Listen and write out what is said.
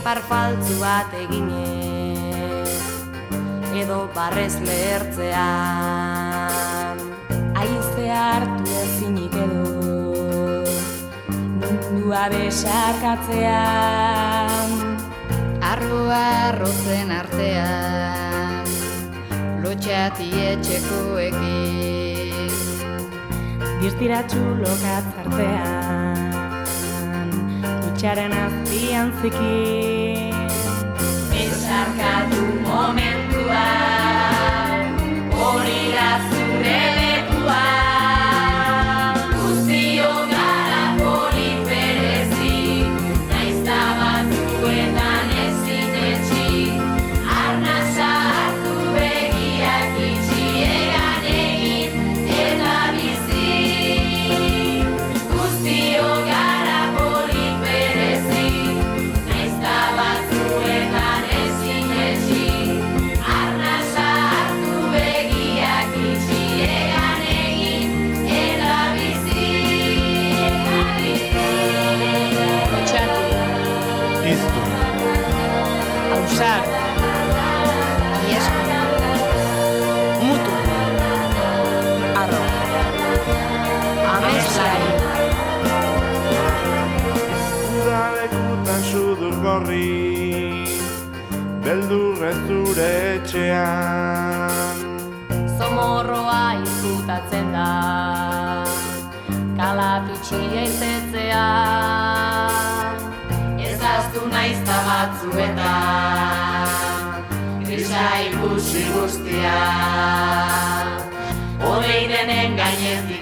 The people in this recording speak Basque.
ipar faltzu bat eginez, edo barrez lehertzean, haizea hartu ezinik edo mundua besarkatzean, arroa arrozen artean, lotxati etxekoekin, distiratxu lokatz artean, dutxaren azpian zikin. Besarkatu momentua, hori da zure lekua, guztio gara polit berezi, naiz da batzuetan ezin etxi, arnasa hartu begiak itxi, egan egin eta bizi, guztio gara polit berezi, naiz da batzuetan ezin etxi, arnasa hartu begiak itxi, egan egin eta bizi. Lotxatu, Iztu, ausar, iesko, mutu, arro, ameslari, udalekutan sudur gorri, beldurrez zure etxean. zomorroa izutatzen da, kalatu txia irtetzean, ezaztu naizta batzuetan, grisa ikusi guztia, hodei denen gainetik